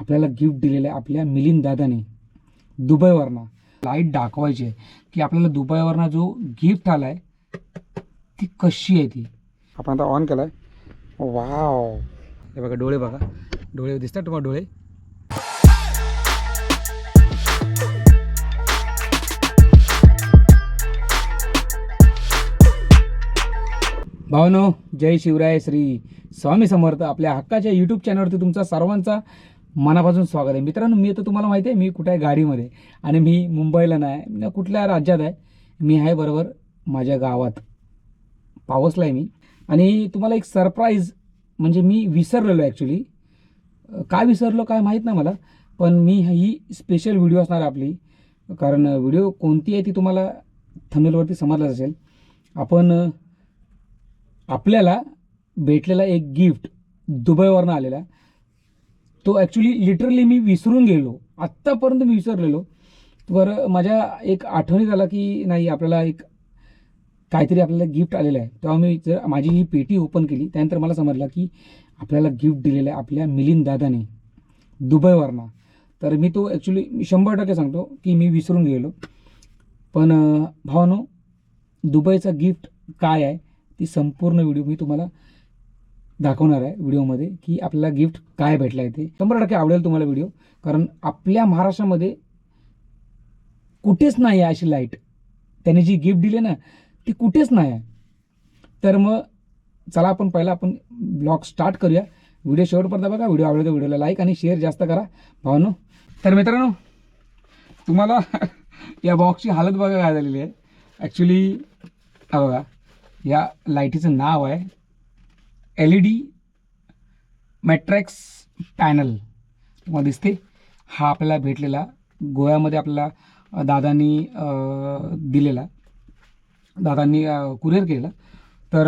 आपल्याला गिफ्ट दिलेलं आहे आपल्या मिलिंद दादाने दुबईवरनं. लाईट दाखवायची आहे की आपल्याला दुबईवरनं जो गिफ्ट आला आहे ती कशी आहे. ती आपण आता ऑन केला आहे. वाव, हे बघा डोळे, बघा डोळे दिसतात तुम्हाला डोळे. भावनो, जय शिवराय, श्री स्वामी समर्थ. आपल्या हक्काच्या यूट्यूब चॅनलवरती तुमचा सर्वांचा मनापासून स्वागत आहे. मित्रांनो, मी तर तुम्हाला माहिती आहे मी कुठे आहे, गाडीमध्ये. आणि मी मुंबईला नाही, मी कुठल्या राज्यात आहे, मी आहे बरोबर माझ्या गावात पावसला आहे मी. आणि तुम्हाला एक सरप्राईज, म्हणजे मी विसरलेलो ॲक्च्युली. काय विसरलो काय माहीत नाही मला, पण मी ही स्पेशल व्हिडिओ असणार आपली. कारण व्हिडिओ कोणती आहे ती तुम्हाला थंबनेलवरती समजलंच असेल. आपण आपल्याला भेटलेला एक गिफ्ट दुबईवरनं आलेला, तो ॲक्च्युली लिटरली मी विसरून गेलो. आत्तापर्यंत मी विसरलेलो. बरं, माझ्या एक आठवणीत आला की नाही आपल्याला एक काहीतरी आपल्याला गिफ्ट आलेलं आहे. तेव्हा मी जर माझी ही पेटी ओपन केली त्यानंतर मला समजलं की आपल्याला गिफ्ट दिलेलं आहे आपल्या मिलिंद दादाने दुबईवरनं. तर मी तो ॲक्च्युली 100% सांगतो की मी विसरून गेलो. पण भावानो, दुबईचा गिफ्ट काय आहे ती संपूर्ण व्हिडिओ मी तुम्हाला दाखवणार आहे व्हिडिओमध्ये, की आपल्याला गिफ्ट काय भेटलं आहे. ते 100% आवडेल तुम्हाला व्हिडिओ. कारण आपल्या महाराष्ट्रामध्ये कुठेच नाही आहे अशी लाईट. त्याने जी गिफ्ट दिली ना ती कुठेच नाही आहे. तर मग चला आपण ब्लॉग स्टार्ट करूया. व्हिडिओ शेवटपर्यंत बघा. व्हिडिओ आवडला तर व्हिडिओला लाईक आणि शेअर जास्त करा भावानो. तर मित्रांनो, तुम्हाला या बॉक्सची हालत बघा काय झालेली आहे. ॲक्च्युली हा बघा, या लाईटीचं नाव आहे LED मॅट्रिक्स पॅनल. तुम्हाला दिसते. हा आपल्याला भेटलेला गोव्यामध्ये आपल्याला दादांनी दिलेला, दादांनी कुरिअर केलेला. तर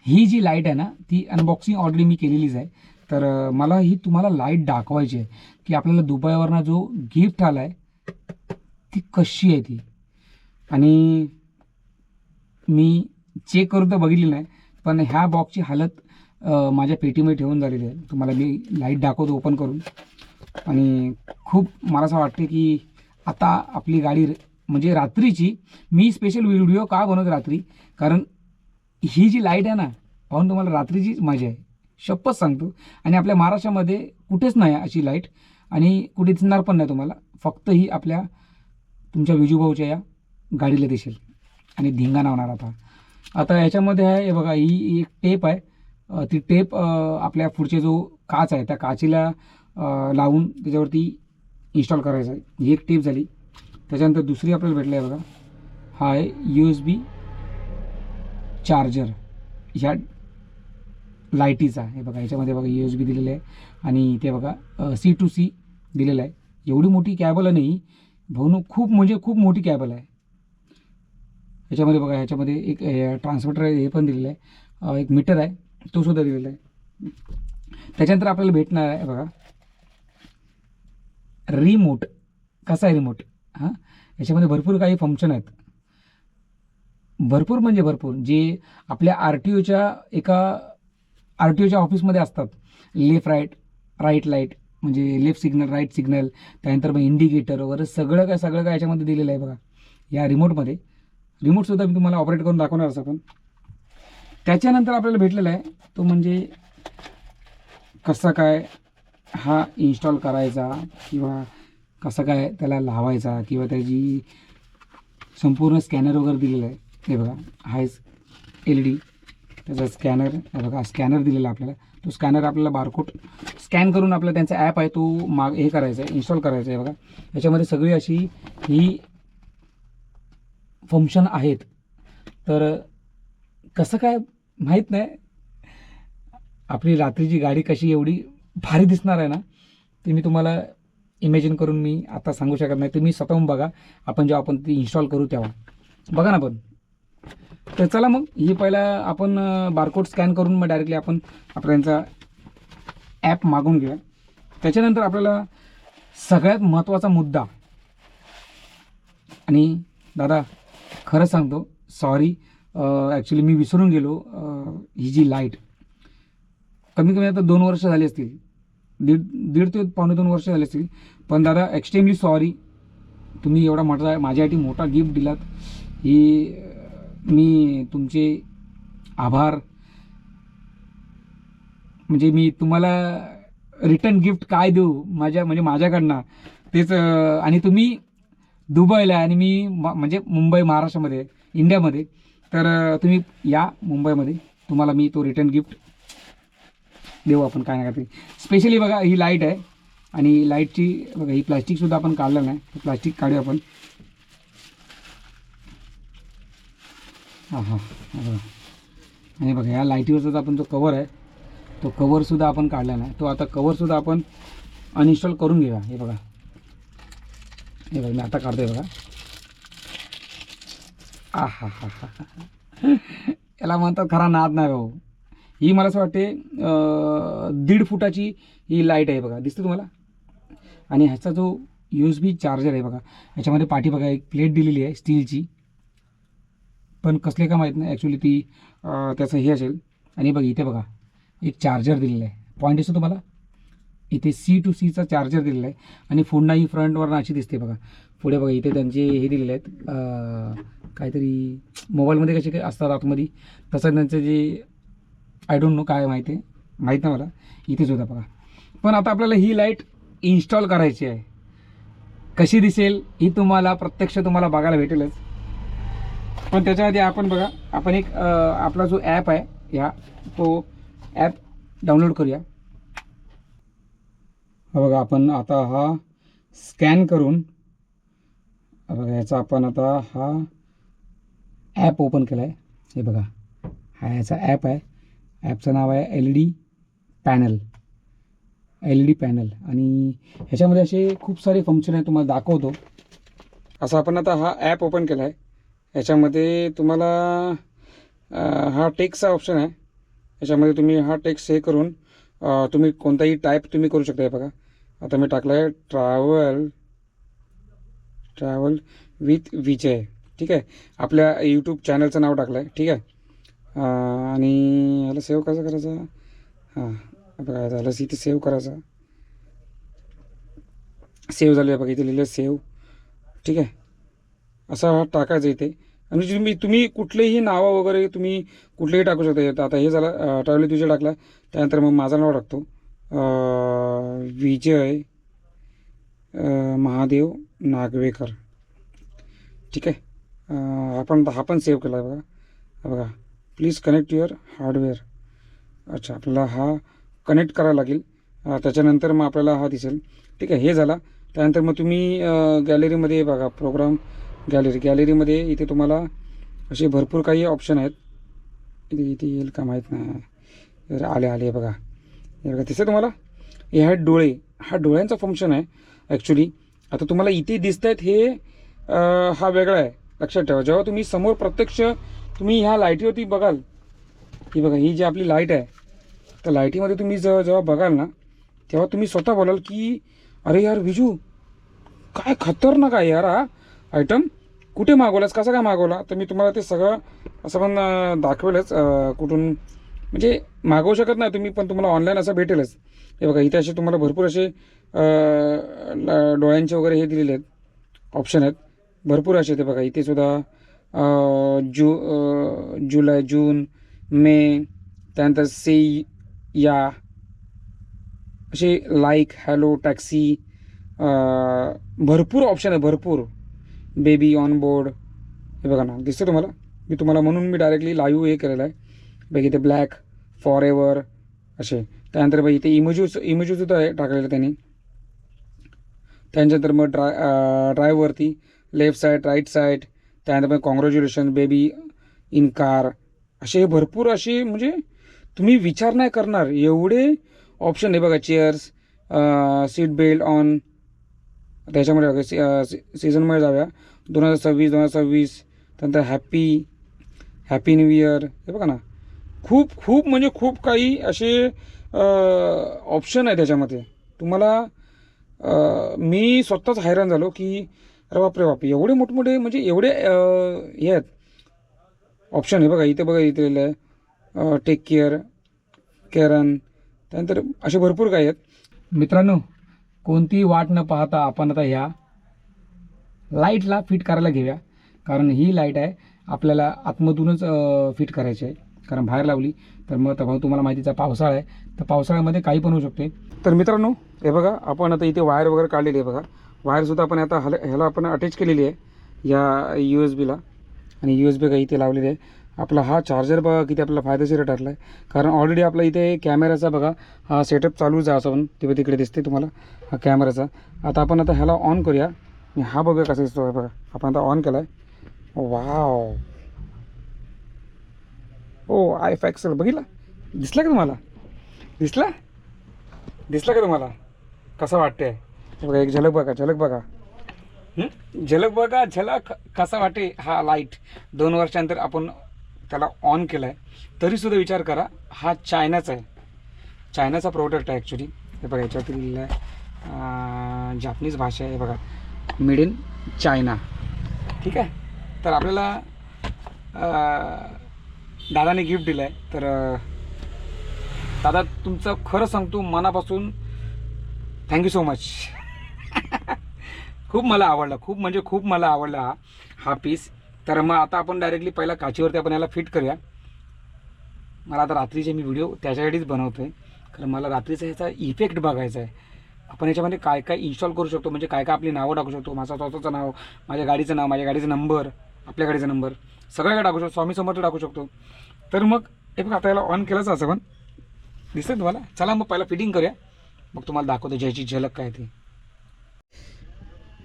ही जी लाईट आहे ना ती अनबॉक्सिंग ऑलरेडी मी केलेलीच आहे. तर मला ही तुम्हाला लाईट दाखवायची आहे की आपल्याला दुबईवरनं जो गिफ्ट आला आहे ती कशी आहे ती. आणि मी चेक करून तर बघितली नाही, पण ह्या बॉक्सची हालत माझ्या पेटीमध्ये ठेवून झालेली आहे. तुम्हाला मी लाईट दाखवतो ओपन करून. आणि खूप मला असं वाटते की आता आपली गाडी म्हणजे रात्रीची मी स्पेशल व्हिडिओ का बनवतो रात्री, कारण ही जी लाईट आहे ना पाहून तुम्हाला रात्रीचीच मजा आहे, शपथ सांगतो. आणि आपल्या महाराष्ट्रामध्ये कुठेच नाही अशी लाईट आणि कुठे दिसणार पण नाही तुम्हाला. फक्त ही आपल्या तुमच्या विजूभाऊच्या या गाडीला दिसेल आणि धिंगाणा होणार. आता याच्यामध्ये आहे हे बघा, ही एक टेप आहे. ती टेप आपल्या पुढचे जो काच आहे त्या काचीला लावून त्याच्यावरती इन्स्टॉल करायचं आहे. ही एक टेप झाली. त्याच्यानंतर दुसरी आपल्याला भेटली आहे बघा, हा आहे USB चार्जर ह्या लाईटीचा. हे बघा याच्यामध्ये बघा USB दिलेलं आहे आणि ते बघा C to C दिलेलं आहे. एवढी मोठी कॅबल नाही भाऊनो, खूप म्हणजे खूप मोठी कॅबल आहे. ह्याच्यामध्ये बघा, ह्याच्यामध्ये एक ट्रान्समीटर आहे, हे पण दिलेलं आहे. एक मीटर आहे तो सुद्धा दिलेला आहे. त्याच्यानंतर आपल्याला भेटणार आहे बघा रिमोट. कसा आहे रिमोट? हां, याच्यामध्ये भरपूर काही फंक्शन आहेत, भरपूर म्हणजे भरपूर, जे आपल्या RTOच्या ऑफिसमध्ये असतात. लेफ्ट राईट लाईट म्हणजे लेफ्ट सिग्नल, राईट सिग्नल, त्यानंतर मग इंडिकेटर वगैरे सगळं काय याच्यामध्ये दिलेलं आहे बघा या रिमोटमध्ये. रिमोटसुद्धा मी तुम्हाला ऑपरेट करून दाखवणार असं. पण त्याच्यानंतर आपल्याला भेटलेला आहे तो म्हणजे कसं काय हा इन्स्टॉल करायचा किंवा कसं काय त्याला लावायचा किंवा त्याची संपूर्ण स्कॅनर वगैरे दिलेलं आहे. हे बघा, हा LED त्याचा स्कॅनर. हे बघा स्कॅनर दिलेला आपल्याला. तो स्कॅनर आपल्याला बारकोड स्कॅन करून आपल्याला त्यांचा ॲप आहे तो हे करायचा आहे, इन्स्टॉल करायचा आहे. बघा याच्यामध्ये सगळी अशी ही फंक्शन आहेत. तर कसं काय माहीत नाही, आपली रात्रीची गाडी कशी एवढी भारी दिसणार आहे ना ते मी तुम्हाला इमॅजिन करून मी आता सांगू शकत नाही. तुम्ही स्वतःहून बघा जेव्हा आपण ती इन्स्टॉल करू तेव्हा बघा ना. पण तर चला मग ही पहिला आपण बारकोड स्कॅन करून मग डायरेक्टली आपण आपल्याचा ॲप मागून घेऊया. त्याच्यानंतर आपल्याला सगळ्यात महत्त्वाचा मुद्दा, आणि दादा खरं सांगतो सॉरी, ॲक्च्युली मी विसरून गेलो. ही जी लाईट कमी आता 2 वर्ष झाली असतील दीड ते पावणे 2 वर्ष झाले असतील. पण दादा एक्स्ट्रीमली सॉरी, तुम्ही एवढा माझ्यासाठी मोठा गिफ्ट दिलात. ही मी तुमचे आभार, म्हणजे मी तुम्हाला रिटर्न गिफ्ट काय देऊ माझ्याकडनं तेच. आणि तुम्ही दुबईला आणि मी म्हणजे मुंबई महाराष्ट्रामध्ये इंडियामध्ये, तर तुम्ही या मुंबईमध्ये, तुम्हाला मी तो रिटर्न गिफ्ट देऊ आपण काय नाही. स्पेशली बघा ही लाईट आहे, आणि लाईटची बघा ही प्लास्टिकसुद्धा आपण काढलं नाही, प्लास्टिक काढूया आपण. हां हां बघा, आणि बघा या लाईटीवरचा आपण जो कवर आहे तो कवरसुद्धा आपण काढला नाही. तो आता कवरसुद्धा आपण अनइन्स्टॉल करून घेऊया. हे बघा, हे बघा मी आता काढतोय बघा. हा हा हा, याला म्हणतात खरा नाद नाही भाऊ. ही मला असं वाटते 1.5 फुटाची ही लाईट आहे बघा, दिसते तुम्हाला. आणि ह्याचा जो USB चार्जर आहे बघा, ह्याच्यामध्ये पाठी बघा एक प्लेट दिलेली आहे स्टीलची, पण कसले का माहीत नाही ॲक्च्युली ती त्याचं हे असेल. आणि बघा इथे बघा एक चार्जर दिलेलं आहे, पॉईंट दिसतो तुम्हाला इथे C to C चा चार्जर दिलेला आहे. आणि पुन्हा ही फ्रंटवरनं अशी दिसते बघा. पुढे बघा इथे त्यांचे हे दिलेले आहेत, काहीतरी मोबाईलमध्ये कसे काय असतात आतमध्ये, तसं त्यांचं जे आय डोंट नो काय माहिती आहे, माहीत नाही मला. इथेच होता बघा. पण आता आपल्याला ही लाईट इन्स्टॉल करायची आहे. कशी दिसेल ही प्रत्यक्ष तुम्हाला बघायला भेटेलच. पण त्याच्या आधी आपण बघा, आपण एक आपला जो ॲप आहे ह्या, तो ॲप डाउनलोड करूया. हा बघा, आपण आता हा स्कॅन करून बघा याचा आपण आता हा ॲप ओपन केला आहे. हे बघा, हा याचा ॲप आहे. ॲपचं नाव आहे LED पॅनल. आणि ह्याच्यामध्ये असे खूप सारे फंक्शन आहे, तुम्हाला दाखवतो. असं आपण आता हा ॲप ओपन केला आहे. ह्याच्यामध्ये तुम्हाला हा टेक्स्टचा ऑप्शन आहे. ह्याच्यामध्ये तुम्ही हा टेक्स्ट हे करून तुम्ही कोणताही टाईप तुम्ही करू शकता. बघा आता मी टाकलं आहे ट्रॅव्हल विथ विजय, ठीक आहे. आपल्या यूट्यूब चॅनलचं नाव टाकलं आहे, ठीक आहे. आणि ह्याला सेव्ह कसं करायचं, हां बघा झालं इथे सेव्ह करायचं. सेव्ह झालं आहे बघा, इथे लिहिलं सेव्ह, ठीक आहे. असा हा टाकायचं इथे. आणि तुम्ही कुठलेही नावं वगैरे तुम्ही कुठलेही टाकू शकता. आता हे झालं ट्रॅव्हल विजय टाकला, त्यानंतर मग माझं नाव टाकतो विजय महादेव नागवेकर, ठीक आहे. आपण हा पण सेव्ह केला आहे बघा. बघा प्लीज कनेक्ट युअर हार्डवेअर. अच्छा, आपल्याला हा कनेक्ट करावा लागेल. त्याच्यानंतर मग आपल्याला हा दिसेल, ठीक आहे. हे झाला. त्यानंतर मग तुम्ही गॅलरीमध्ये बघा, प्रोग्राम गॅलरीमध्ये इथे तुम्हाला असे भरपूर काही ऑप्शन आहेत. इथे येईल का माहीत नाही, आले बघा. हे बघा दिसतं तुम्हाला, हे आहेत डोळे. हा डोळ्यांचा फंक्शन आहे ॲक्च्युली. आता तुम्हाला इथे दिसत आहेत हे हा वेगळा आहे, लक्षात ठेवा. जेव्हा तुम्ही समोर प्रत्यक्ष तुम्ही ह्या लाईटीवरती बघाल, ही बघा ही जी आपली लाईट आहे, तर लाईटीमध्ये तुम्ही जेव्हा बघाल ना, तेव्हा तुम्ही स्वतः बोलाल की अरे यार विजू, काय खतरनाक आहे यार हा आयटम, कुठे मागवलास, कसा काय मागवला. तर मी तुम्हाला ते सगळं असं पण दाखवेलच, कुठून म्हणजे मागवू शकत नाही तुम्ही, पण तुम्हाला ऑनलाईन असं भेटेलच. हे बघा इथे असे तुम्हाला भरपूर असे डोळ्यांचे वगैरे हे दिलेले आहेत, ऑप्शन आहेत भरपूर असे. ते बघा इथे सुद्धा जुलै, जून, मे, त्यानंतर से या, असे लाईक, हॅलो, टॅक्सी, भरपूर ऑप्शन आहे, भरपूर. बेबी ऑन बोर्ड, हे बघा ना दिसतं तुम्हाला. म्हणून मी डायरेक्टली लाईव्ह हे केलेलं आहे. बघा इथे ब्लॅक, फॉर एव्हर असे. त्यानंतर बघा इथे इमोजीसुद्धा आहे टाकलेलं त्यांनी. त्यानंतर मग ड्राईव्हवरती लेफ्ट साईड, राईट साईड. त्यानंतर मग कॉंग्रॅच्युलेशन बेबी इन कार, असे भरपूर असे, म्हणजे तुम्ही विचार नाही करणार एवढे ऑप्शन आहे बघा. Chairs, seat belt on. त्याच्यामध्ये बघा सीझनमध्ये जाऊया, 2026. त्यानंतर हॅपी न्यू इयर. हे बघा ना, खूप म्हणजे खूप काही असे ऑप्शन आहे त्याच्यामध्ये. तुम्हाला मी स्वतःच हैराण झालो की अरे बापरे, एवढे मोठमोठे म्हणजे एवढे हे आहेत ऑप्शन. आहे बघा इथे लिहिलं आहे टेक केअर, केरन. त्यानंतर असे भरपूर काही आहेत. मित्रांनो, कोणती वाट न पाहता आपण आता ह्या लाईटला फिट करायला घेऊया. कारण ही लाईट आहे आपल्याला आतमधूनच फिट करायची आहे. कारण बाहेर लावली तर मग तेव्हा तुम्हाला माहितीचा पावसाळा आहे, तर पावसाळ्यामध्ये काही पण होऊ शकते. तर मित्रांनो, हे बघा आपण आता इथे वायर वगैरे काढलेली आहे बघा. वायरसुद्धा आपण आता ह्याला आपण अटॅच केलेली आहे या USB ला. आणि USB काही इथे लावलेली आहे. आपला हा चार्जर बघा किती आपल्याला फायदेशीर ठरला आहे. कारण ऑलरेडी आपला इथे कॅमेराचा बघा हा सेटअप चालूच आहे. असं पण तिकडे दिसते तुम्हाला हा कॅमेराचा. आता आपण आता ह्याला ऑन करूया. हा बघूया कसा दिसतो आहे बघा. आपण आता ऑन केला आहे. वाव, ओ IFAX बघितला, दिसला का तुम्हाला? दिसला का तुम्हाला कसं वाटते? बघा एक झलक बघा, झलक बघा, झलक बघा, झलक कसा वाटते. हा लाईट 2 वर्षानंतर आपण त्याला ऑन केला आहे, तरीसुद्धा विचार करा हा चायनाचा आहे. चायनाचा प्रोडक्ट आहे ॲक्च्युली. हे बघा याच्यावरती लिहिलं आहे जापनीज भाषा आहे. बघा मेड इन चायना. ठीक आहे. तर आपल्याला दादाने गिफ्ट दिलं आहे. तर दादा तुमचं खरं सांगतो मनापासून थँक्यू सो मच. खूप मला आवडला, खूप म्हणजे खूप मला आवडला हा पीस. तर मग आता आपण डायरेक्टली पहिला काचीवरती आपण याला फिट करूया. मला आता रात्रीचे मी व्हिडिओ त्याच्यासाठीच बनवतो आहे. कारण मला रात्रीचा ह्याचा इफेक्ट बघायचा आहे. आपण याच्यामध्ये काय काय इन्स्टॉल करू शकतो, म्हणजे काय काय आपली नावं टाकू शकतो. माझं स्वतःचं नाव, माझ्या गाडीचं नाव, माझ्या गाडीचा नंबर, आपल्या गाडीचा नंबर सगळं काय टाकू शकतो. स्वामी समर्थ टाकू शकतो. तर मग हे बघा आता याला ऑन केलंच असं पण दिसतं तुम्हाला. चला मग पहिला फिटिंग करूया, मग तुम्हाला दाखवतो ज्याची झलक काय ते.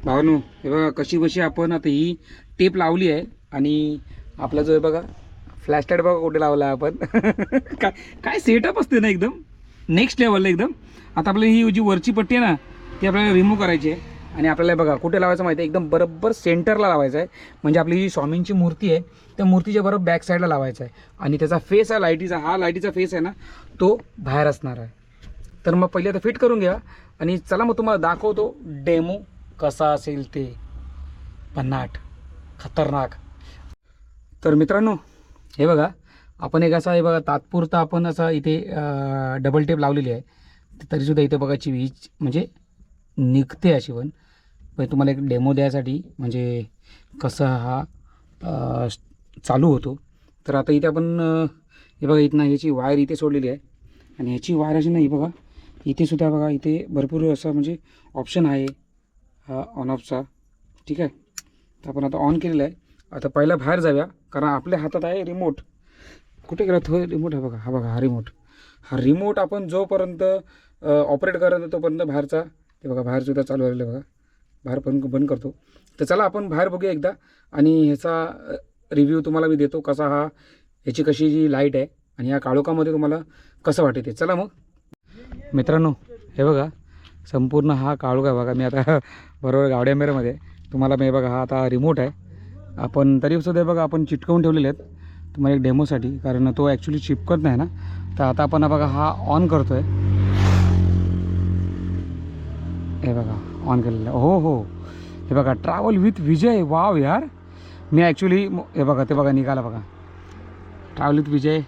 भावानू हे बघा कशी बशी आपण आता ही टेप लावली आहे. आणि आपला जो आहे बघा फ्लॅश लाईट बघा कुठे लावला आहे आपण. काय सेटअप असते ना एकदम नेक्स्ट लेवलला एकदम. आता आपल्याला ही जी वरची पट्टी आहे ना ती आपल्याला रिमूव्ह करायची आहे. आणि आपल्याला बघा कुठे लावायचं माहिती आहे, एकदम बरोबर सेंटरला लावायचं आहे. म्हणजे आपली जी स्वामींची मूर्ती आहे त्या मूर्तीच्या बरोबर बॅक साईडला लावायचं आहे. आणि त्याचा फेस आहे लाईटीचा, हा लाईटीचा फेस आहे ना तो बाहेर असणार आहे. तर मग पहिले आता फिट करून घ्या आणि चला मग तुम्हाला दाखवतो डेमो कसा असेल ते. भन्नाट खतरनाक. तर मित्रांनो हे बघा आपण एक असा हे बघा तात्पुरता आपण असा इथे डबल टेप लावलेली आहे. तरीसुद्धा इथे बघा वीज म्हणजे निघते अशी पण तुम्हाला एक डेमो द्यायसाठी म्हणजे कसं हा चालू होतो. तर आता इथे आपण हे बघा इथं याची वायर इथे सोडलेली आहे. आणि ह्याची वायर अशी नाही बघा इथे सुद्धा बघा इथे भरपूर असं म्हणजे ऑप्शन आहे हा ऑन ऑफचा. ठीक आहे. तर आपण आता ऑन केलेलं आहे. आता पहिला बाहेर जाऊया कारण आपल्या हातात आहे रिमोट. कुठे गेला तो रिमोट? हा बघा हा रिमोट. हा रिमोट आपण जोपर्यंत ऑपरेट करत तोपर्यंत बाहेरचा ते बघा बाहेरसुद्धा चालू झालेलं बघा. बाहेर पण बंद करतो. तर चला आपण बाहेर बघूया एकदा आणि ह्याचा रिव्ह्यू तुम्हाला मी देतो कसा हा ह्याची कशी जी लाईट आहे आणि या काळोखामध्ये तुम्हाला कसं वाटते ते. चला मग मित्रांनो हे बघा संपूर्ण हा काळोख आहे बघा. मी आता बरोबर गावड्यामेरमध्ये तुम्हाला मी बघा हा आता रिमोट आहे. आपण तरीसुद्धा बघा आपण चिटकवून ठेवलेले आहेत तुम्हाला एक डेमोसाठी. कारण तो ॲक्च्युली चिपकत नाही ना. तर आता आपण बघा हा ऑन करतो आहे. हे बघा ऑन केलेलं आहे. हो हे बघा ट्रॅव्हल विथ विजय. वाव यार. मी ॲक्च्युली हे बघा ते बघा निघाला बघा ट्रॅव्हल विथ विजय.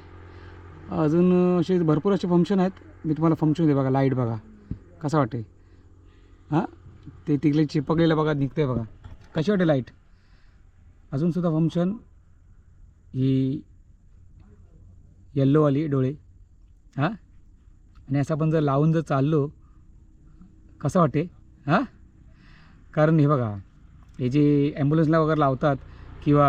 अजून असे भरपूर असे फंक्शन आहेत. मी तुम्हाला फंक्शन दे बघा. लाईट बघा कसं वाटते. हां ते तिकडे चिपकलेलं बघा निघते बघा कशी वाटते लाईट. अजूनसुद्धा फंक्शन ही येल्लोवाली डोळे. हां आणि असं आपण जर लावून जर चाललो कसं वाटते. हां कारण हे बघा हे जे ॲम्ब्युलन्सला वगैरे लावतात किंवा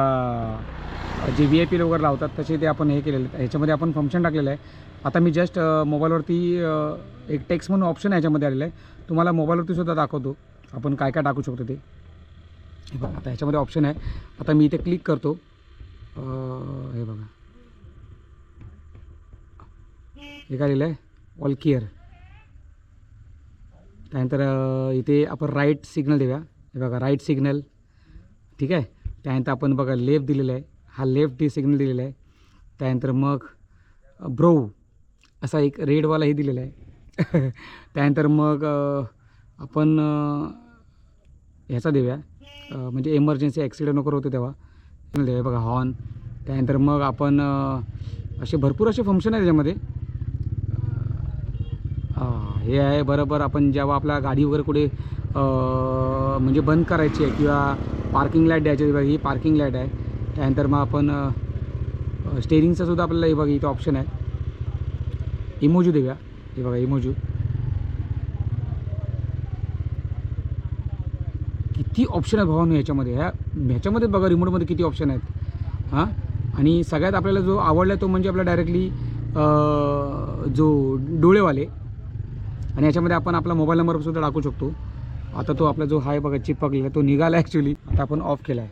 जे VIP वगैरे लावतात तसे ते आपण हे केलेलं आहे. ह्याच्यामध्ये आपण फंक्शन टाकलेलं आहे. आता मी जस्ट मोबाईलवरती एक टेक्स्ट म्हणून ऑप्शन ह्याच्यामध्ये आलेलं आहे. तुम्हाला मोबाईलवरती सुद्धा दाखवतो आपण काय काय टाकू शकतो ते. हे बघा आता ह्याच्यामध्ये ऑप्शन आहे. आता मी इथे क्लिक करतो. हे बघा हे काय लिहिलं आहे ऑल केअर. त्यानंतर इथे आपण राईट सिग्नल देऊया. हे बघा राईट सिग्नल. ठीक आहे. त्यानंतर आपण बघा लेफ्ट दिलेलं आहे. हा लेफ्ट सिग्नल दिलेला आहे. त्यानंतर मग ब्रो असा एक रेडवाला हे दिलेला आहे. त्यानंतर मग आपण ह्याचा देऊया म्हणजे इमर्जन्सी ॲक्सिडेंट वगैरे होते तेव्हा देऊया बघा हॉर्न. त्यानंतर मग आपण असे भरपूर असे फंक्शन आहे त्याच्यामध्ये. हे आहे बरोबर आपण जेव्हा आपला गाडी वगैरे कुठे म्हणजे बंद करायची आहे किंवा पार्किंग लाईट द्यायची आहे बघा, ही पार्किंग लाईट आहे. त्यानंतर मग आपण स्टेरिंगचं सुद्धा आपल्याला हे बघा इथं ऑप्शन आहे. इमोजू देऊया, हे बघा इमोजू. किती ऑप्शन आहे भावानो ह्याच्यामध्ये. ह्याच्यामध्ये बघा रिमोटमध्ये किती ऑप्शन आहेत. हां, आणि सगळ्यात आपल्याला जो आवडला तो म्हणजे आपला डायरेक्टली जो डोळेवाले. आणि याच्यामध्ये आपण आपला मोबाईल नंबरसुद्धा टाकू शकतो. आता तो आपला जो आहे बघा चिपकलेला तो निघाला ॲक्च्युली. आता आपण ऑफ केला आहे.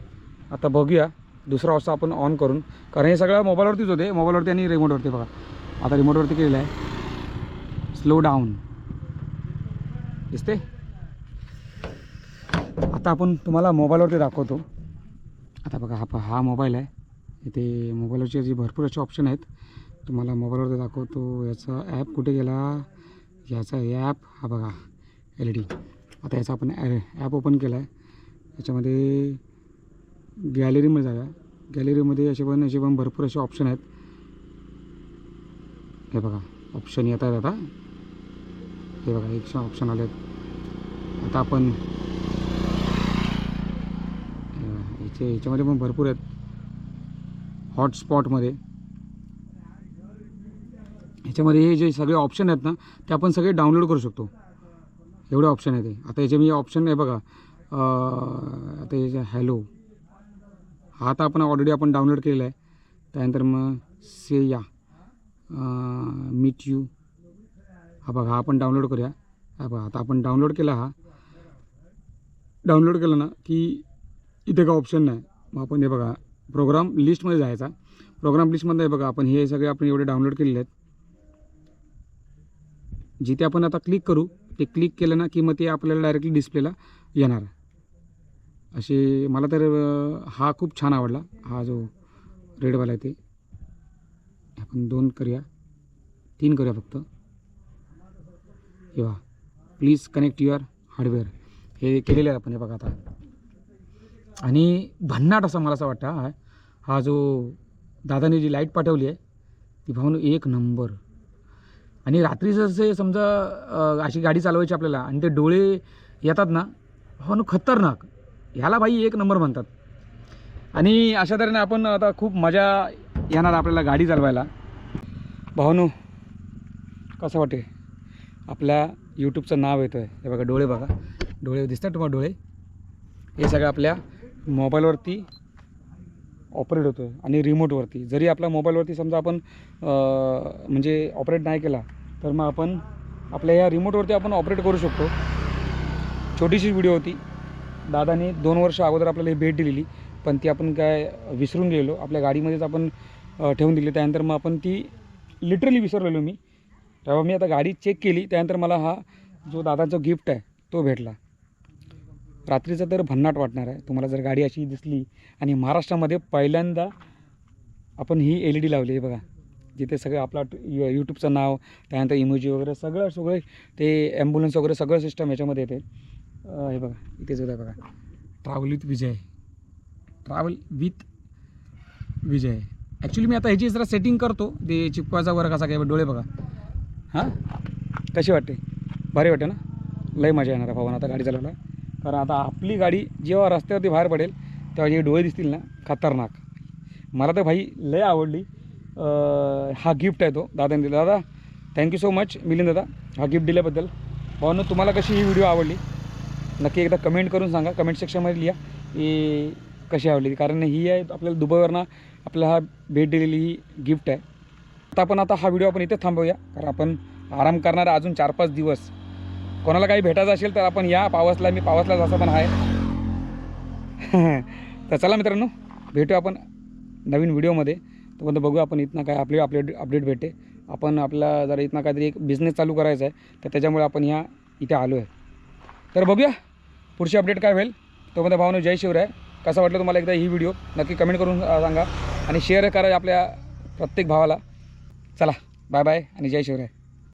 आता बघूया दुसरा वाजता आपण ऑन करून, कारण हे सगळं मोबाईलवरतीच होते, मोबाईलवरती आणि रिमोटवरती. बघा आता रिमोटवरती केलेलं आहे. स्लो डाऊन दिसते. आता आपण तुम्हाला मोबाईलवरती दाखवतो. आता बघा हा मोबाईल आहे. इथे मोबाईलवरचे जे भरपूर असे ऑप्शन आहेत तुम्हाला मोबाईलवरती दाखवतो. याचा ॲप कुठे गेला, याचा ॲप हा बघा LED. आता याचा आपण ॲप ओपन केला आहे. याच्यामध्ये गॅलरीमध्ये जाऊया. गॅलरीमध्ये असे पण भरपूर असे ऑप्शन आहेत. हे बघा ऑप्शन येत आहेत. आता हे बघा एक ऑप्शन आले आहेत. आता आपण याच्यामध्ये पण भरपूर आहेत. हॉटस्पॉटमध्ये ह्याच्यामध्ये हे जे सगळे ऑप्शन आहेत ना ते आपण सगळे डाउनलोड करू शकतो. एवढे ऑप्शन आहे ते. आता याचे मी ऑप्शन आहे बघा. आता याचे हॅलो हा आता आपण ऑलरेडी डाउनलोड केलेला आहे. त्यानंतर मग से या मीट यू हा बघा हा आपण डाउनलोड करूया. हा बघा आता आपण डाउनलोड केला. हा डाउनलोड केलं ना की इथे का ऑप्शन नाही. मग आपण हे बघा प्रोग्राम लिस्टमध्ये जायचा. प्रोग्राम लिस्टमध्ये बघा आपण हे सगळे आपण एवढे डाउनलोड केलेले आहेत. जिथे आपण आता क्लिक करू ते क्लिक केलं ना की मग ते आपल्याला डायरेक्टली डिस्प्लेला येणार. असे मला तर हा खूप छान आवडला. हा जो रेडवाला आहे ते आपण 2 करूया, 3 करूया फक्त. हे बघा प्लीज कनेक्ट युअर हार्डवेअर हे केलेलं आहे आपण. हे बघा आता आणि भन्नाट असा मला असं वाटतं हा जो दादाने जी लाईट पाठवली आहे ती भावनो एक नंबर. आणि रात्रीचं असे समजा अशी गाडी चालवायची आपल्याला आणि ते डोळे येतात ना भावनो खतरनाक. ह्याला बाई एक नंबर म्हणतात. आणि अशा तऱ्हेने आपण आता खूप मजा येणार आपल्याला गाडी चालवायला. भावनो कसं वाटते आपल्या यूट्यूबचं नाव येतं आहे. हे बघा डोळे बघा, डोळे दिसतात तुम्हाला डोळे. हे सगळं आपल्या मोबाईलवरती ऑपरेट होतो आहे आणि रिमोटवरती. जरी आपल्या मोबाईलवरती समजा आपण म्हणजे ऑपरेट नाही केला तर मग आपण आपल्या या रिमोटवरती आपण ऑपरेट करू शकतो. छोटीशी व्हिडिओ होती. दादाने 2 वर्ष अगोदर आपल्याला ही भेट दिलेली पण ती आपण काय विसरून गेलो. आपल्या गाडीमध्येच आपण ठेवून दिली. त्यानंतर मग आपण ती लिटरली विसरलेलो मी. तेव्हा मी आता गाडी चेक केली. त्यानंतर मला हा जो दादाचा गिफ्ट आहे तो भेटला. रात्रीचं तर भन्नाट वाटणार आहे तुम्हाला जर गाडी अशी दिसली. आणि महाराष्ट्रामध्ये पहिल्यांदा आपण ही LED लावली आहे बघा. जिथे सगळं आपला यूट्यूबचं नाव त्यानंतर इमोजी वगैरे सगळे ते ॲम्ब्युलन्स वगैरे सगळं सिस्टम याच्यामध्ये येते. हे बघा इथेच होतं बघा travel with Vijay. Travel with Vijay. Actually मी आता ह्याची जरा सेटिंग करतो. ते चिपकवायचा वगैरे कसा काय डोळे बघा. हां कशी वाटते, भारी वाटते ना. लय मजा येणार आहे भावानं आता गाडी चालवला. कारण आता आपली गाडी जेव्हा रस्त्यावरती बाहेर पडेल तेव्हा जे डोळे दिसतील ना खतरनाक. मला तर भाई लय आवडली. हा गिफ्ट आहे तो दादाने दिला. दादा थँक्यू सो मच मिलिंद दादा हा गिफ्ट दिल्याबद्दल. भावांनो तुम्हाला कशी ही व्हिडिओ आवडली नक्की एकदा कमेंट करून सांगा. कमेंट सेक्शनमध्ये लिहा की कशी आवडली. कारण ही आहे आपल्याला दुबईवरनं आपल्याला हा भेट दिलेली ही गिफ्ट आहे. आता हा व्हिडिओ आपण इथे थांबवूया. कारण आपण आराम करणार अजून 4-5 दिवस. कोणाला काही भेटायचं असेल तर आपण या पावसला. मी पावसलाच असं पण आहे. तर चला मित्रांनो भेटू आपण नवीन व्हिडिओमध्ये. तोपर्यंत बघू आपण इथनं काय आपली अपडेट भेटते. आपण आपला जरा इथनं काहीतरी एक बिझनेस चालू करायचा आहे तर त्याच्यामुळे आपण इथे आलो आहे. तर बघूया पुढची अपडेट काय होईल. तोपर्यंत भावानो जय शिवराय. कसं वाटलं तुम्हाला एकदा ही व्हिडिओ नक्की कमेंट करून सांगा आणि शेअर करा आपल्या प्रत्येक भावाला. चला बाय बाय आणि जय शिवराय.